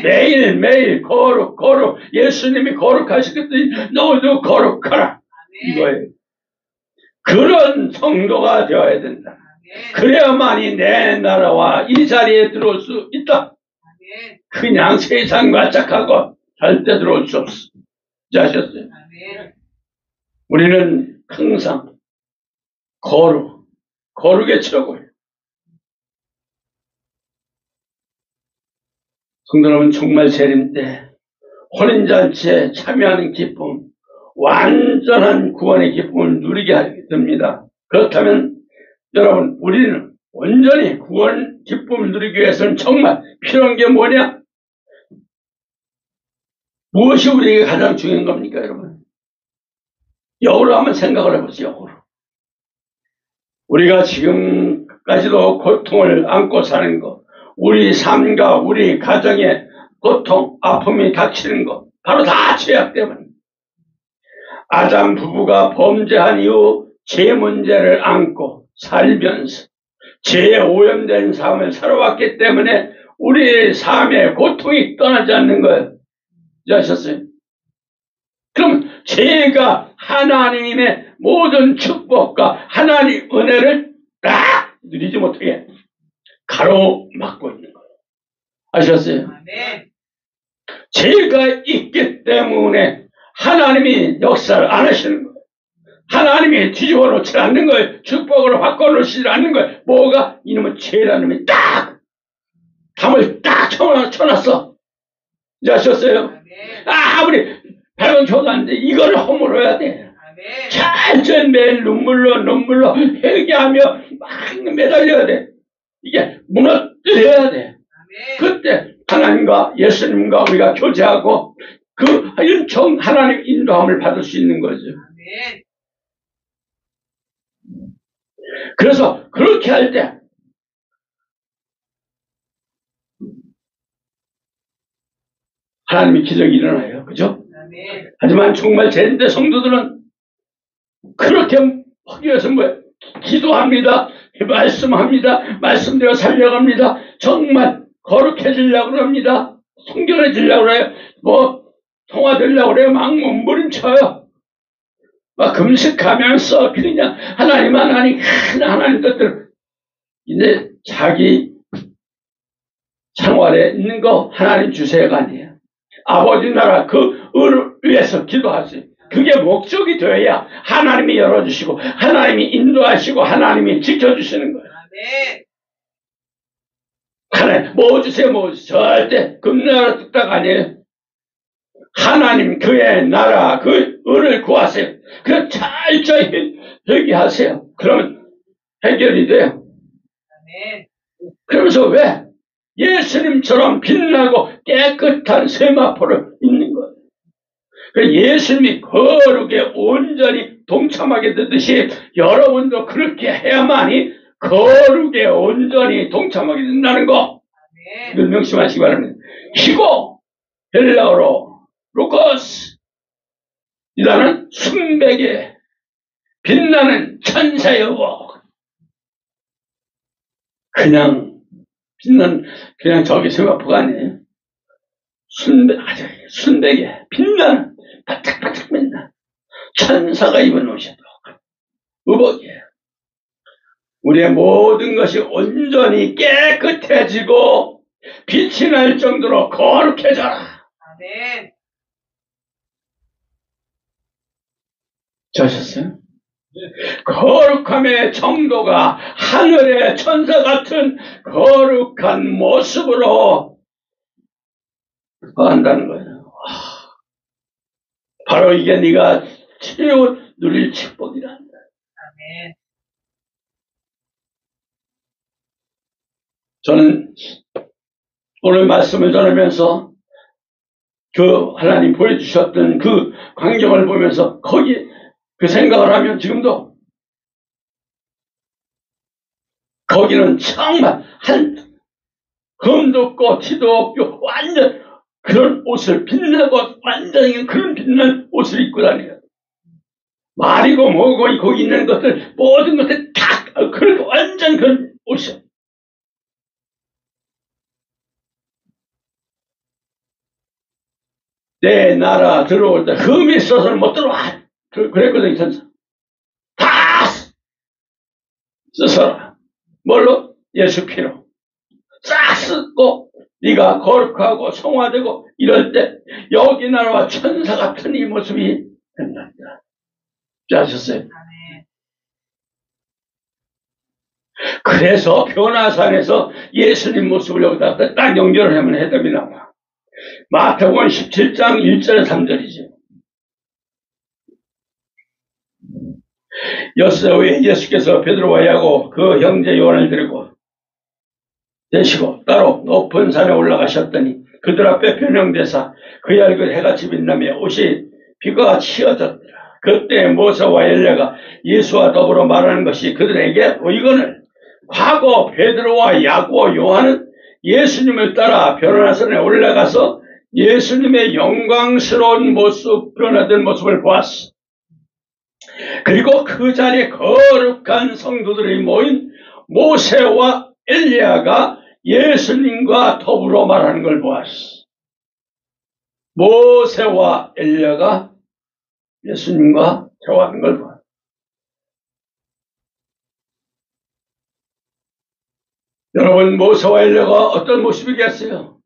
Speaker 4: 매일매일 거룩 예수님이 거룩하시겠더니 너도 거룩하라. 이거예요. 그런 성도가 되어야 된다. 그래야만이 내 나라와 이 자리에 들어올 수 있다. 그냥 세상 말짝하고 절대 들어올 수 없어. 이제 아셨어요? 우리는 항상 거룩의 최고예요. 성도 여러분, 정말 재림 때 혼인잔치에 참여하는 기쁨, 완전한 구원의 기쁨을 누리게 하게 됩니다. 그렇다면 여러분, 우리는 온전히 구원 기쁨을 누리기 위해서는 정말 필요한 게 뭐냐? 무엇이 우리에게 가장 중요한 겁니까, 여러분? 역으로 한번 생각을 해보세요, 역으로. 우리가 지금까지도 고통을 안고 사는 것, 우리 삶과 우리 가정에 고통, 아픔이 닥치는 것, 바로 다 죄악 때문에. 아담 부부가 범죄한 이후 죄 문제를 안고 살면서 죄에 오염된 삶을 살아왔기 때문에 우리의 삶의 고통이 떠나지 않는 거예요. 아셨어요? 그럼 죄가 하나님의 모든 축복과 하나님의 은혜를 딱 누리지 못하게 가로막고 있는 거예요. 아셨어요? 죄가 있기 때문에 하나님이 역사를 안 하시는 거예요. 하나님이 뒤집어 놓지 않는 거예요. 축복으로 바꿔놓지 않는 거예요. 뭐가? 이놈의 죄라는 놈이 딱 담을 딱 쳐놨어. 이제 아셨어요? 아무리 배운 줘도 안 돼. 이거를 허물어야 돼. 철저히 매일 눈물로 회개하며 막 매달려야 돼. 이게 무너뜨려야 돼. 그때 하나님과 예수님과 우리가 교제하고 그 은총 하나님 인도함을 받을 수 있는 거죠. 그래서 그렇게 할 때 하나님의 기적이 일어나요. 그죠? 하지만 정말 제인대 성도들은 그렇게 하기 위해서 기도합니다. 말씀합니다. 말씀대로 살려갑니다. 정말 거룩해지려고 합니다. 성결해지려고 그래요. 통화되려고 그래요. 막 몸부림쳐요. 막 금식하면서 그냥 하나님 하나님 것들 이제 자기 생활에 있는 거 하나님 주세요가 아니에요. 아버지 나라 그 의를 위해서 기도하세요. 그게 목적이 되어야 하나님이 열어주시고 하나님이 인도하시고 하나님이 지켜주시는 거예요. 하나님 뭐 주세요. 절대 금나라 뚝딱 아니에요. 하나님 그의 나라 그 의를 구하세요. 그 철저히 회개하세요. 그러면 해결이 돼요. 그러면서 왜 예수님처럼 빛나고 깨끗한 세마포를 입는 거예요. 예수님이 거룩에 온전히 동참하게 되듯이 여러분도 그렇게 해야만이 거룩에 온전히 동참하게 된다는 거. 이걸 명심하시기 바랍니다. 희고 헬라어로 루코스 이라는 순백의 빛나는 천사의 복. 그냥 빛나는 그냥 저기 세마포가 아니에요. 순백의 빛나는 바짝바짝 빛나는 천사가 입은 옷이도록 의복이에요. 우리의 모든 것이 온전히 깨끗해지고 빛이 날 정도로 거룩해져라. 아멘. 자셨어요? 거룩함의 정도가 하늘의 천사 같은 거룩한 모습으로 한다는 거예요. 바로 이게 네가 누릴 축복이란다. 아멘. 저는 오늘 말씀을 전하면서 그 하나님 보여주셨던 그 광경을 보면서 거기 그 생각을 하면 지금도 거기는 정말 흠도 없고 티도 없고 완전 그런 옷을 빛나고 완전히 그런 빛난 옷을 입고 다녀요. 말이고 뭐고 거기 있는 것들 모든 것들 다 그렇게 완전 그런 옷이요. 내 나라 들어올 때 흠이 있어서는 못 들어와. 그랬거든요, 천사. 다 쓰서라. 뭘로? 예수 피로. 싹 쓰고 네가 거룩하고 성화되고 이럴 때 여기 나라와 천사 같은 이 모습이 된단다. 아셨어요? 그래서 변화산에서 예수님 모습을 여기다 딱 연결을 하면 해답이 나와. 마태복음 17장 1절 3절이죠. 엿새 후에 예수께서 베드로와 야고 그 형제 요한을 데리고 되시고 따로 높은 산에 올라가셨더니 그들 앞에 변형되사 그의 얼굴 해같이 빛나며 옷이 빛과 같이 휘어졌더라. 그때 모세와 엘리야가 예수와 더불어 말하는 것이 그들에게 보이거늘 과거 베드로와 야고 요한은 예수님을 따라 변화산에 올라가서 예수님의 영광스러운 모습, 변화된 모습을 보았어. 그리고 그 자리에 거룩한 성도들이 모인 모세와 엘리야가 예수님과 더불어 말하는 걸 보았어. 모세와 엘리야가 예수님과 대화하는 걸 보았어. 여러분, 모세와 엘리야가 어떤 모습이겠어요?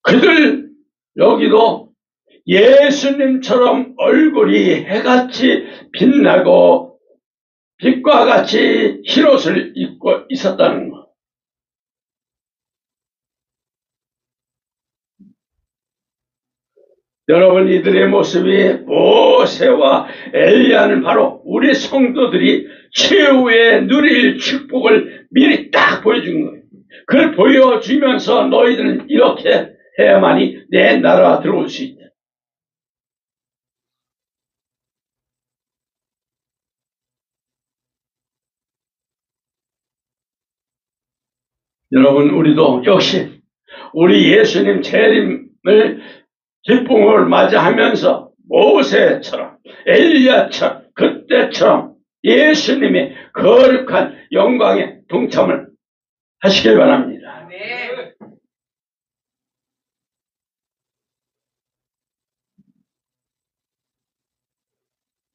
Speaker 4: 그들 여기도 예수님처럼 얼굴이 해같이 빛나고 빛과 같이 흰옷을 입고 있었다는 것. 여러분, 이들의 모습이 모세와 엘리야는 바로 우리 성도들이 최후의 누릴 축복을 미리 딱 보여준 거예요. 그걸 보여주면서 너희들은 이렇게 해야만이 내 나라 들어올 수 있다. 여러분, 우리도 역시 우리 예수님 재림을 기쁨을 맞이하면서 모세처럼 엘리야처럼 그때처럼 예수님의 거룩한 영광에 동참을 하시길 바랍니다.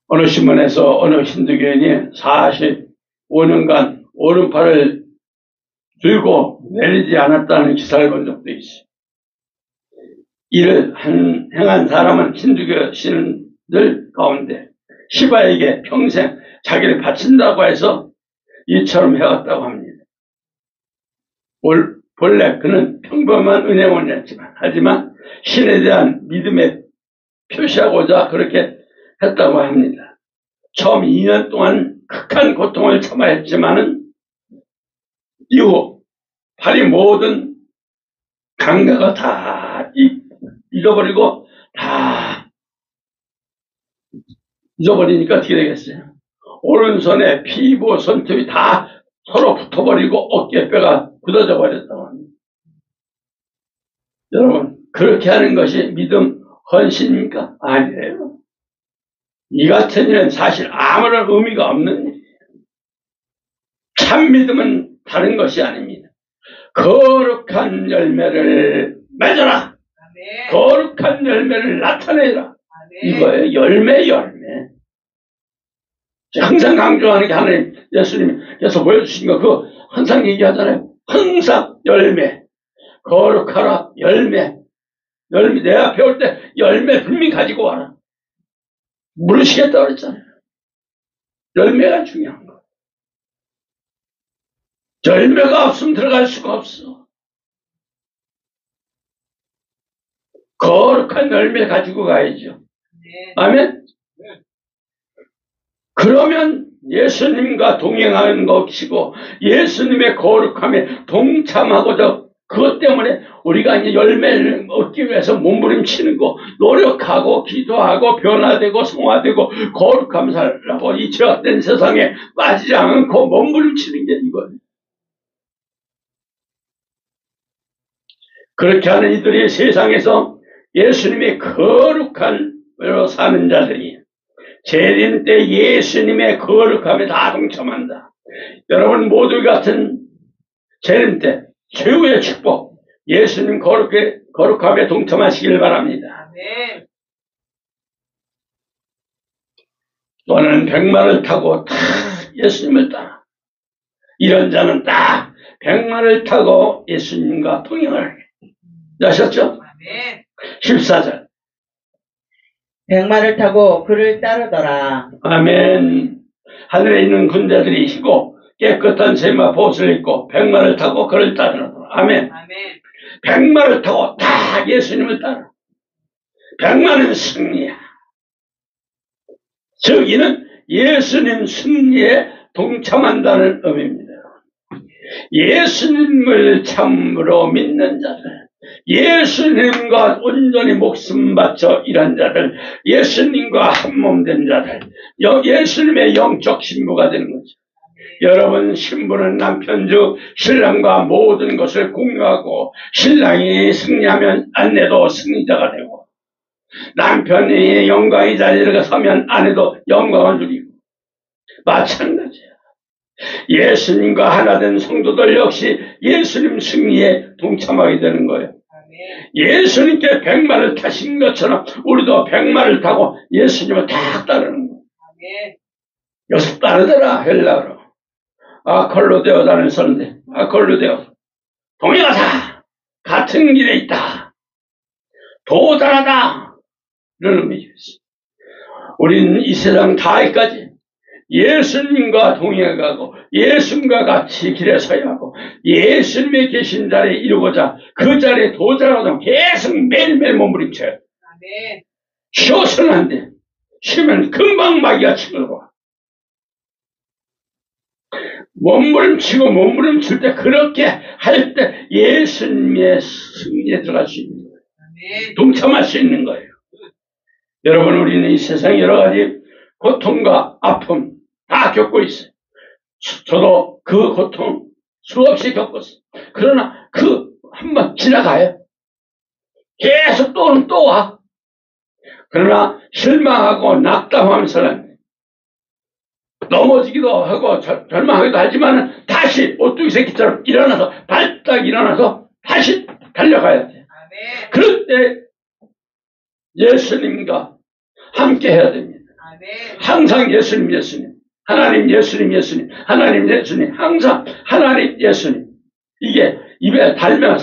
Speaker 4: 어느 신문에서 어느 힌두교인이 45년간 오른팔을 들고 내리지 않았다는 기사를 본 적도 있어요. 이를 행한 사람은 힌두교 신들 가운데 시바에게 평생 자기를 바친다고 해서 이처럼 해왔다고 합니다. 본래 그는 평범한 은행원이었지만, 하지만 신에 대한 믿음에 표시하고자 그렇게 했다고 합니다. 처음 2년 동안 극한 고통을 참아야 했지만은 이후 팔이 모든 감각을 다 잊어버리고 다 잊어버리니까 어떻게 되겠어요? 오른손에 피부, 손톱이 다 서로 붙어버리고 어깨뼈가 굳어져 버렸다고 합니다. 여러분, 그렇게 하는 것이 믿음 헌신입니까? 아니에요. 이 같은 일은 사실 아무런 의미가 없는 일이에요. 참 믿음은 다른 것이 아닙니다. 거룩한 열매를 맺어라. 아멘. 거룩한 열매를 나타내라. 아멘. 이거예요. 열매. 항상 강조하는 게 하나님, 예수님께서 보여주신 거, 그거 항상 얘기하잖아요. 항상 열매. 거룩하라. 열매. 내 앞에 올 때 열매 분명히 가지고 와라. 물으시겠다고 그랬잖아요. 열매가 중요한 거. 열매가 없으면 들어갈 수가 없어. 거룩한 열매 가지고 가야죠. 네. 아멘? 네. 그러면 예수님과 동행하는 것이고 예수님의 거룩함에 동참하고자 그것 때문에 우리가 이제 열매를 얻기 위해서 몸부림치는 거, 노력하고 기도하고 변화되고 성화되고 거룩함 살라고 이 죄악된 세상에 빠지지 않고 몸부림치는 게 이거예요. 그렇게 하는 이들이 세상에서 예수님의 거룩한으로 사는 자들이 재림 때 예수님의 거룩함에 다 동참한다. 여러분 모두 같은 재림 때 최후의 축복, 예수님 거룩함에 동참하시길 바랍니다. 네. 또는 백마를 타고 다 예수님을 따라. 이런 자는 딱 백마를 타고 예수님과 동행을 하게. 아셨죠? 네. 14절.
Speaker 1: 백마를 타고 그를 따르더라.
Speaker 4: 아멘. 하늘에 있는 군대들이 희고 깨끗한 세마 보옷을 입고 백마를 타고 그를 따르더라. 아멘. 아멘. 백마를 타고 다 예수님을 따라. 백마는 승리야. 즉 이는 예수님 승리에 동참한다는 의미입니다. 예수님을 참으로 믿는 자들, 예수님과 온전히 목숨 바쳐 일한 자들, 예수님과 한몸 된 자들, 예수님의 영적 신부가 되는 거죠. 여러분 신부는 남편 즉 신랑과 모든 것을 공유하고 신랑이 승리하면 아내도 승리자가 되고 남편이 영광의 자리에 서면 아내도 영광을 누리고 마찬가지야. 예수님과 하나 된 성도들 역시 예수님 승리에 동참하게 되는 거예요. 예수님께 백마를 타신 것처럼 우리도 백마를 타고 예수님을 다 따르는 거예요. 여기서 따르더라 헬라어로. 아콜로데오라는 선대, 아콜로데오. 동행하자. 같은 길에 있다. 도달하다. 이런 의미겠습니다. 우리는 이 세상 다에까지 예수님과 동행하고 예수님과 같이 길에 서야 하고 예수님의 계신 자리에 이루고자 그 자리에 도달하고자 계속 매일매일 몸부림쳐요. 쉬어서는 안 돼. 쉬면 금방 마귀가 치고 몸부림칠 때 그렇게 할 때 예수님의 승리에 들어갈 수 있는 거예요. 동참할 수 있는 거예요. 여러분 우리는 이 세상 여러 가지 고통과 아픔 다 겪고 있어요. 저도 그 고통 수없이 겪었어요. 그러나 그 한번 지나가요. 계속 또 와. 그러나 실망하고 낙담하면서는 넘어지기도 하고 절망하기도 하지만 다시 오뚜기 새끼처럼 일어나서 발딱 일어나서 다시 달려가야 돼. 그럴 때 예수님과 함께 해야 됩니다. 항상 예수님, 하나님, 예수님, 하나님, 예수님, 항상 하나님, 예수님. 이게 입에 달면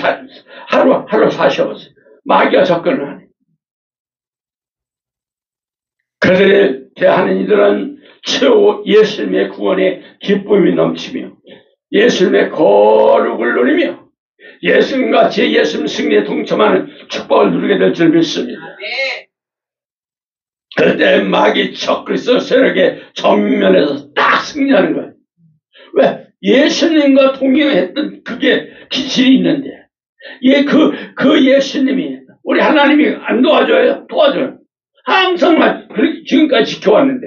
Speaker 4: 하루 사셔보세요. 마귀가 접근을 하네. 그들을 대하는 이들은 최후 예수님의 구원에 기쁨이 넘치며 예수님의 거룩을 누리며 예수님과 제 예수님 승리에 동참하는 축복을 누리게 될 줄 믿습니다. 그때 마귀 적그리스도 세력의 정면에서 딱 승리하는 거예요. 왜? 예수님과 동행했던 그게 기질이 있는데, 그 예수님이, 우리 하나님이 안 도와줘요? 도와줘요. 항상 지금까지 지켜왔는데.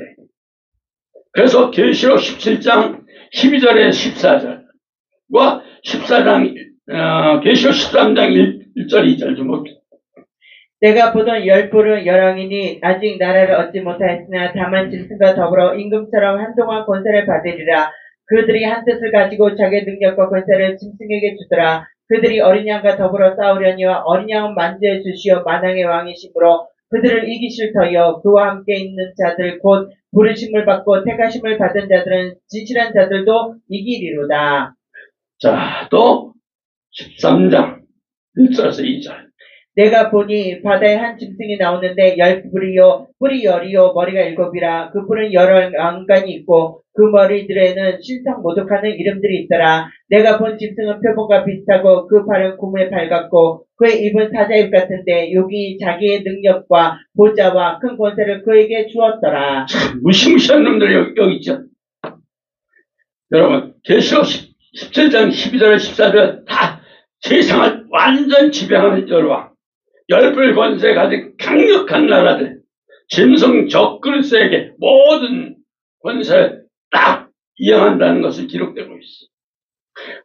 Speaker 4: 그래서 계시록 17장 12절에 14절과 14장, 계시록 13장 1절 2절 좀 볼게요.
Speaker 1: 내가 보던 열불은 열왕이니 아직 나라를 얻지 못하였으나 다만 짐승과 더불어 임금처럼 한동안 권세를 받으리라. 그들이 한 뜻을 가지고 자기의 능력과 권세를 짐승에게 주더라. 그들이 어린 양과 더불어 싸우려니와 어린 양은 만주의 주시어 만왕의 왕이시므로 그들을 이기실 터이요 그와 함께 있는 자들 곧 부르심을 받고 택하심을 받은 자들은 진실한 자들도 이기리로다.
Speaker 4: 자, 또 13장 1절에서 2절.
Speaker 1: 내가 보니 바다에 한 짐승이 나오는데 열뿔이요 뿔이 열이요 머리가 7이라. 그 뿔은 여러 왕관이 있고 그 머리들에는 신성 모독하는 이름들이 있더라. 내가 본 짐승은 표범과 비슷하고 그 발은 곰의 발 같고 그의 입은 사자의 입 같은데 여기 자기의 능력과 보좌와 큰 권세를 그에게 주었더라.
Speaker 4: 참 무시무시한 놈들이 여기 있죠. 여러분 계시록 17장 12절 14절 다 세상을 완전 지배하는 열왕, 열불 권세 가진 강력한 나라들, 짐승 적그리스에게 모든 권세를 딱 이양한다는 것을 기록되고 있어.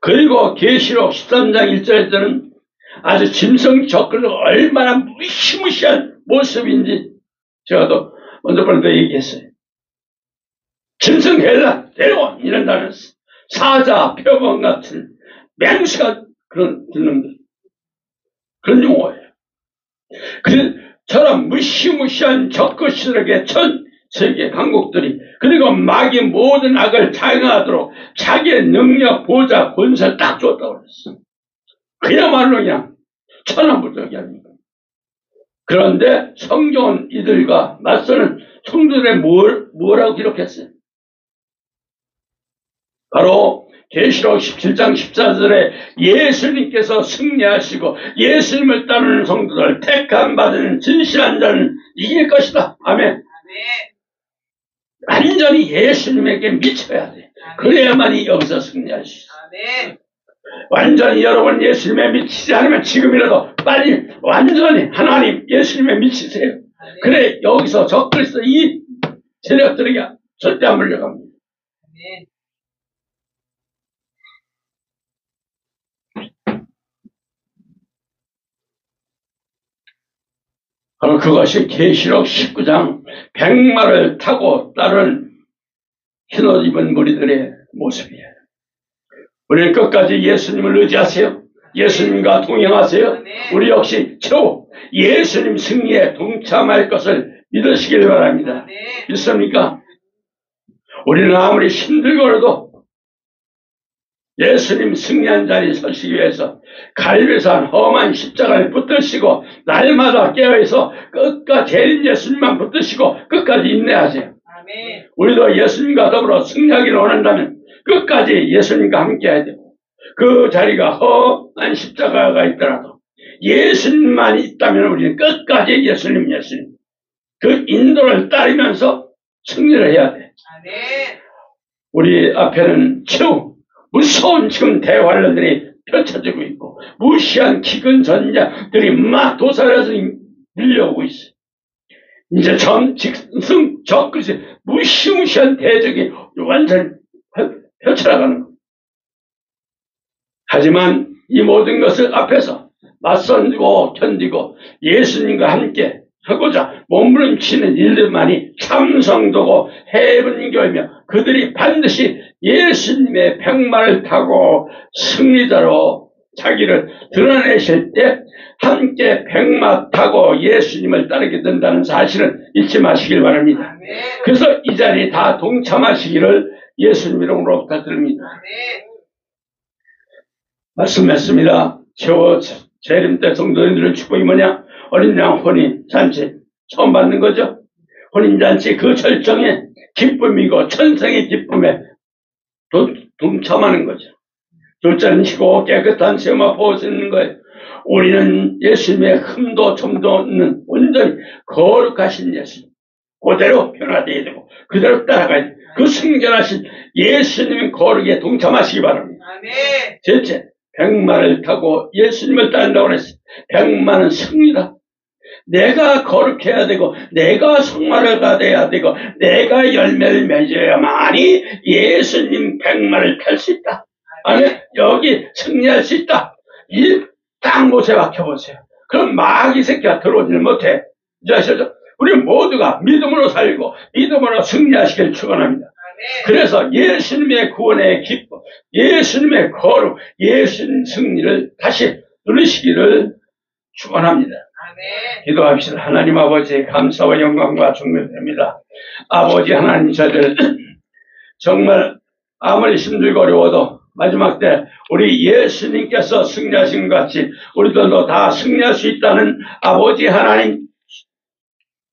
Speaker 4: 그리고 계시록 13장 1절에서는 아주 짐승 적그리스가 얼마나 무시무시한 모습인지 제가 또 먼저부터 얘기했어요. 짐승 헬라 데려와 이런다는 사자 표범 같은 맹수가 그런 놈들, 그런 용어예요. 그처럼 무시무시한 적그리스에게 전 세계 강국들이 그리고 마귀 모든 악을 자행하도록 자기의 능력, 보좌, 권세를 딱 줬다고 그랬어. 그야말로 그냥 천하무적이 아닙니까? 그런데 성경은 이들과 맞서는 성도들의 뭐라고 기록했어요? 바로 계시록 17장 14절에 예수님께서 승리하시고 예수님을 따르는 성도들 택함 받은 진실한 자는 이길 것이다. 아멘. 완전히 예수님에게 미쳐야 돼. 그래야만이 여기서 승리할 수 있어. 완전히 여러분 예수님에 미치지 않으면 지금이라도 빨리 완전히 하나님 예수님에 미치세요. 그래 여기서 적그리스도 이 세력들에게 절대 안 물려갑니다. 바로 그것이 계시록 19장 백마를 타고 따른 흰옷 입은 무리들의 모습이에요. 우리는 끝까지 예수님을 의지하세요. 예수님과 동행하세요. 우리 역시 최후 예수님 승리에 동참할 것을 믿으시길 바랍니다. 믿습니까? 우리는 아무리 힘들고라도 예수님 승리한 자리에 서시기 위해서 갈비산 험한 십자가를 붙드시고 날마다 깨어있어 끝까지 제일 예수님만 붙드시고 끝까지 인내하세요. 아멘. 우리도 예수님과 더불어 승리하기를 원한다면 끝까지 예수님과 함께 해야 되고 그 자리가 험한 십자가가 있더라도 예수님만 있다면 우리는 끝까지 예수님 그 인도를 따르면서 승리를 해야 돼. 아멘. 우리 앞에는 최후 무서운 지금 대환란들이 펼쳐지고 있고 무시한 기근 전자들이 막 도살해서 밀려오고 있어요. 이제 직승 적그리스 무시무시한 대적이 완전히 펼쳐나가는 겁니다. 하지만 이 모든 것을 앞에서 맞서고 견디고 예수님과 함께 하고자 몸부림치는 일들만이 참성도고 해분교이며 그들이 반드시 예수님의 백마를 타고 승리자로 자기를 드러내실 때 함께 백마 타고 예수님을 따르게 된다는 사실을 잊지 마시길 바랍니다. 그래서 이 자리에 다 동참하시기를 예수님 이름으로 부탁드립니다. 말씀했습니다. 재림 때 성도님들의 축복이 뭐냐? 어린 양 혼인 잔치 처음 받는 거죠. 혼인 잔치 그 절정의 기쁨이고 천상의 기쁨에 동참하는 거죠. 둘째는 희고 깨끗한 세마 보호는 거예요. 우리는 예수님의 흠도 점도 없는 온전히 거룩하신 예수님 그대로 변화되어야 되고 그대로 따라가야 되고 그 승전하신 예수님의 거룩에 동참하시기 바랍니다. 셋째, 백마를 타고 예수님을 따른다고 그랬어요. 백마는 승리다. 내가 거룩해야 되고 내가 성화를 가져야 되고 내가 열매를 맺어야만이 예수님 백마를 탈 수 있다. 아니 여기 승리할 수 있다. 이 딱 못에 박혀보세요. 그럼 마귀 새끼가 들어오질 못해. 이제 아시죠? 우리 모두가 믿음으로 살고 믿음으로 승리하시길 축원합니다. 그래서 예수님의 구원의 기쁨, 예수님의 거룩, 예수님 승리를 다시 누리시기를 축원합니다. 기도합시다. 하나님 아버지 감사와 영광과 존경드립니다. 아버지 하나님 저들 정말 아무리 힘들고 어려워도 마지막 때 우리 예수님께서 승리하신 것 같이 우리들도 다 승리할 수 있다는 아버지 하나님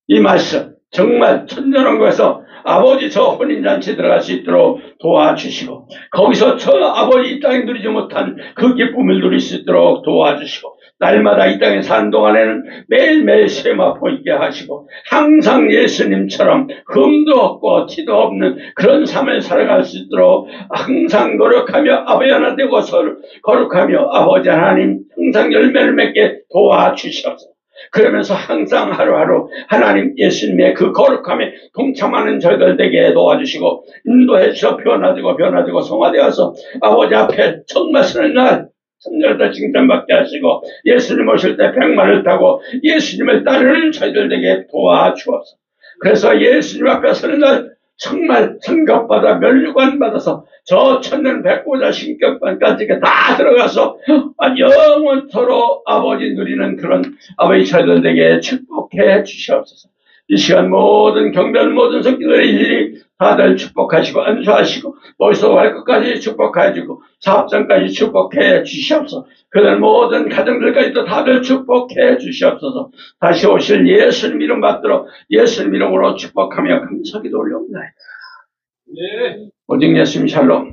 Speaker 4: 이 말씀 정말 천년왕국에서 아버지 저 혼인잔치 들어갈 수 있도록 도와주시고 거기서 저 아버지 이 땅에 누리지 못한 그 기쁨을 누릴 수 있도록 도와주시고 날마다 이 땅에 사는 동안에는 매일매일 세마포 있게 하시고 항상 예수님처럼 흠도 없고 티도 없는 그런 삶을 살아갈 수 있도록 항상 노력하며 아버지 하나 되고 서로 거룩하며 아버지 하나님 항상 열매를 맺게 도와주시옵소서. 그러면서 항상 하루하루 하나님 예수님의 그 거룩함에 동참하는 저희들 되게 도와주시고 인도해 주셔 변화되고 성화되어서 아버지 앞에 정말 서는 날 성령을 칭찬받게 하시고 예수님 오실 때 백마를 타고 예수님을 따르는 저희들 되게 도와주옵소서. 그래서 예수님 앞에 서는 날 정말 성격받아 면류관 받아서 저 천년 백보자 신격반까지 다 들어가서 영원토록 아버지 누리는 그런 아버지 저희들에게 축복해 주시옵소서. 이 시간 모든 경별 모든 성기들의 일일이 다들 축복하시고 안수하시고 머릿속 발끝까지 축복해주고 사업장까지 축복해 주시옵소서. 그들 모든 가정들까지도 다들 축복해 주시옵소서. 다시 오실 예수님 이름 받도록 예수님 이름으로 축복하며 감사기도 올려옵나이다. 오직 예수님 샬롬.